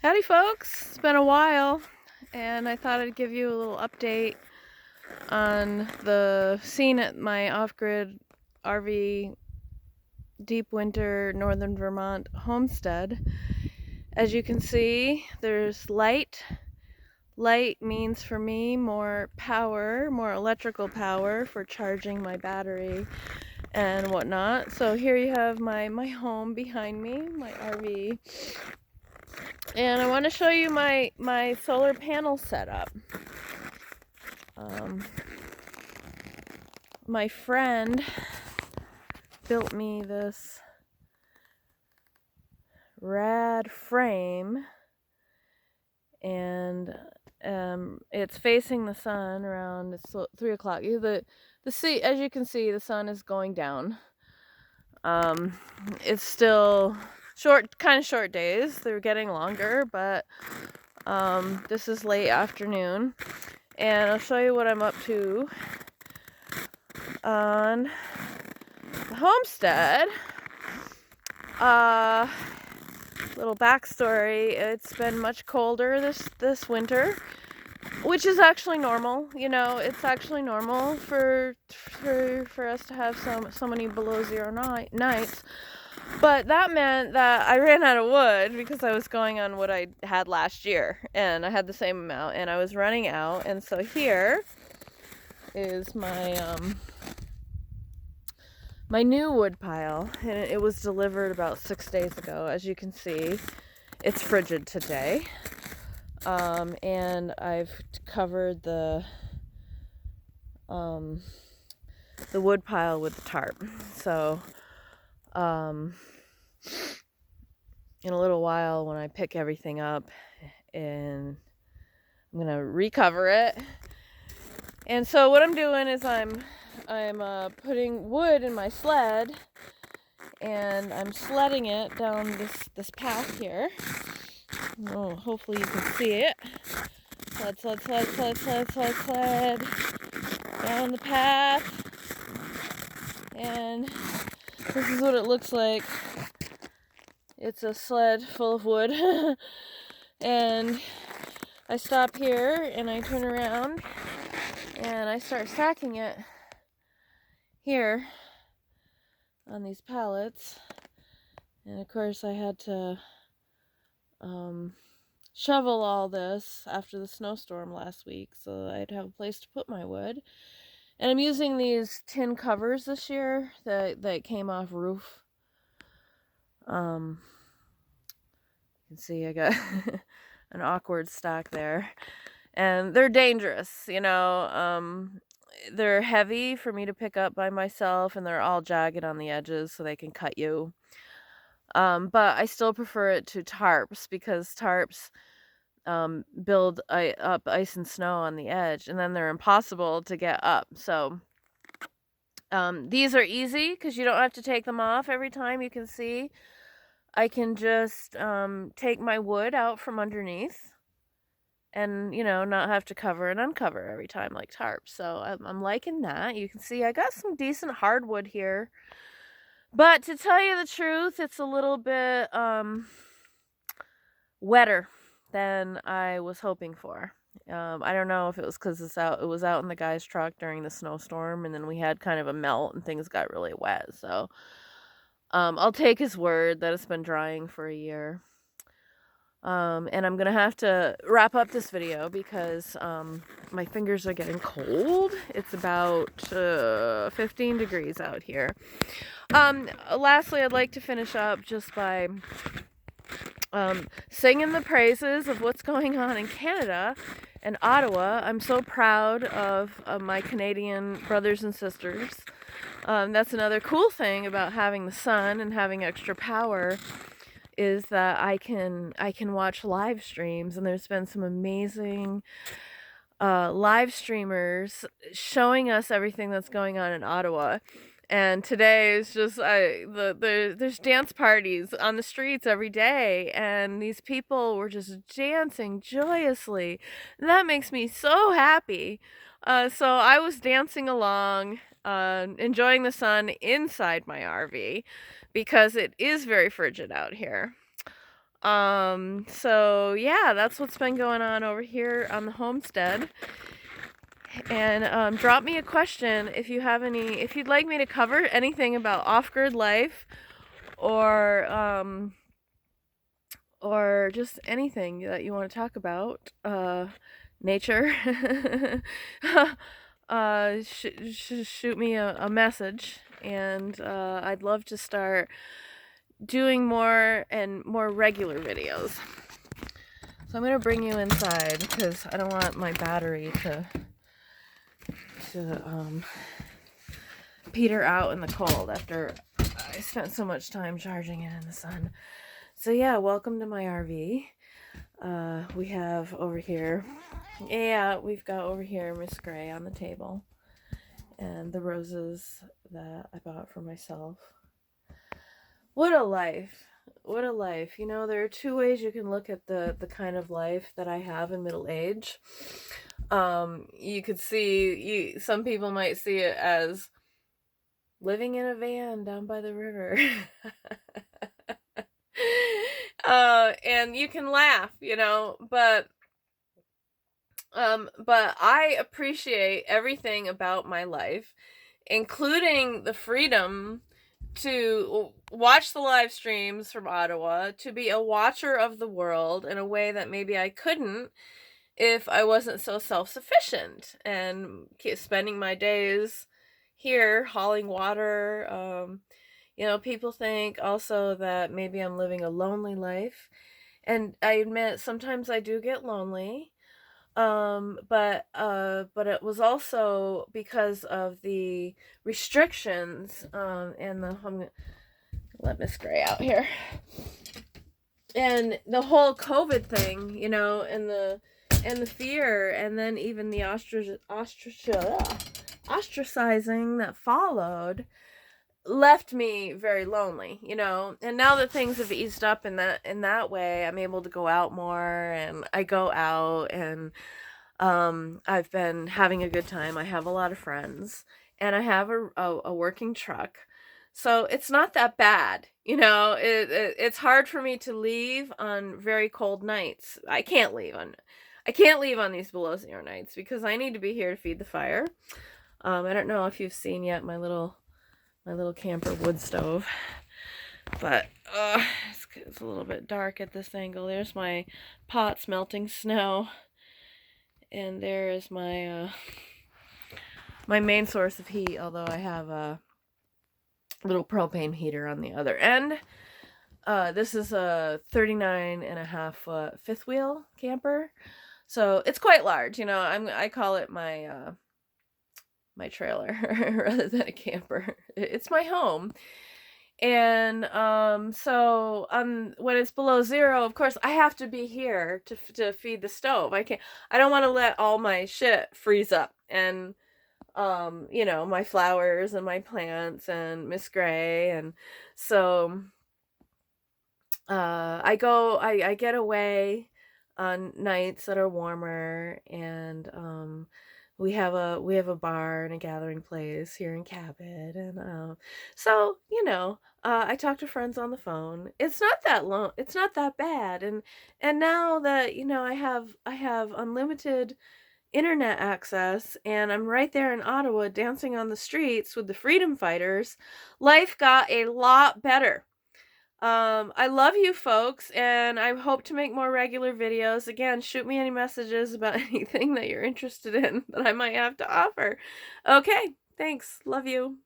Howdy folks, it's been a while and I thought I'd give you a little update on the scene at my off-grid RV deep winter northern Vermont homestead. As you can see, there's light. Light means for me more power, more electrical power for charging my battery and whatnot. So here you have my home behind me, my RV. And I want to show you my solar panel setup. My friend built me this rad frame, and it's facing the sun around, it's 3 o'clock. The sea, as you can see, the sun is going down. It's still kind of short days. They're getting longer, but this is late afternoon, and I'll show you what I'm up to on the homestead. Little backstory, it's been much colder this winter, which is actually normal. You know, it's actually normal for us to have so many below zero nights. But that meant that I ran out of wood because I was going on what I had last year, and I had the same amount, and I was running out. And so here is my new wood pile, and it was delivered about 6 days ago. As you can see, it's frigid today. And I've covered the wood pile with the tarp. So, in a little while when I pick everything up, and I'm gonna recover it. And so what I'm doing is I'm putting wood in my sled, and I'm sledding it down this path here. Oh, hopefully you can see it. Sled down the path, and this is what it looks like. It's a sled full of wood. And I stop here and I turn around and I start stacking it here on these pallets. And of course I had to shovel all this after the snowstorm last week so I'd have a place to put my wood. And I'm using these tin covers this year that came off roof. You can see I got an awkward stack there. And they're dangerous, you know. They're heavy for me to pick up by myself, and they're all jagged on the edges so they can cut you. But I still prefer it to tarps, because tarps build up ice and snow on the edge, and then they're impossible to get up. So these are easy because you don't have to take them off every time. You can see I can just take my wood out from underneath and, you know, not have to cover and uncover every time like tarps. So I'm liking that. You can see I got some decent hardwood here. But to tell you the truth, it's a little bit wetter than I was hoping for. I don't know if it was because it was out in the guy's truck during the snowstorm, and then we had kind of a melt and things got really wet. So I'll take his word that it's been drying for a year. And I'm gonna have to wrap up this video because my fingers are getting cold. It's about 15 degrees out here. Lastly, I'd like to finish up just by singing the praises of what's going on in Canada and Ottawa. I'm so proud of my Canadian brothers and sisters. That's another cool thing about having the sun and having extra power, is that I can watch live streams, and there's been some amazing live streamers showing us everything that's going on in Ottawa. And today is just there's dance parties on the streets every day, and these people were just dancing joyously. And that makes me so happy. So I was dancing along, enjoying the sun inside my RV because it is very frigid out here. So yeah, that's what's been going on over here on the homestead. And drop me a question if you have any, if you'd like me to cover anything about off-grid life, or or just anything that you want to talk about. Nature. Shoot me a message, and I'd love to start doing more and more regular videos. So I'm gonna bring you inside because I don't want my battery to peter out in the cold after I spent so much time charging it in the sun. So yeah, welcome to my RV. We have over here, we've got over here Miss Gray on the table, and the roses that I bought for myself. What a life. What a life. You know, there are two ways you can look at the kind of life that I have in middle age. You could see, some people might see it as living in a van down by the river. And you can laugh, you know, but I appreciate everything about my life, including the freedom to watch the live streams from Ottawa, to be a watcher of the world in a way that maybe I couldn't if I wasn't so self-sufficient, and spending my days here hauling water. You know, people think also that maybe I'm living a lonely life, and I admit sometimes I do get lonely. But it was also because of the restrictions, and let Miss Gray out here, and the whole COVID thing, you know, and the fear, and then even the ostracizing that followed left me very lonely, you know. And now that things have eased up in that way, I'm able to go out more, and I go out, and I've been having a good time. I have a lot of friends, and I have a working truck. So it's not that bad, you know. It's hard for me to leave on very cold nights. I can't leave on these below zero nights because I need to be here to feed the fire. I don't know if you've seen yet my little camper wood stove, but it's a little bit dark at this angle. There's my pots melting snow, and there is my my main source of heat, although I have a little propane heater on the other end. This is a 39.5 foot fifth wheel camper, so it's quite large. You know, I call it my my trailer rather than a camper. It's my home. And so when it's below zero, of course I have to be here to feed the stove. I don't want to let all my shit freeze up, and you know, my flowers and my plants and Miss Gray. And so I get away on nights that are warmer, and we have a bar and a gathering place here in Cabot, and so, you know, I talk to friends on the phone. It's not that long. It's not that bad, and now that, you know, I have unlimited internet access, and I'm right there in Ottawa dancing on the streets with the freedom fighters, life got a lot better. I love you folks, and I hope to make more regular videos. Again, shoot me any messages about anything that you're interested in that I might have to offer. Okay, thanks. Love you.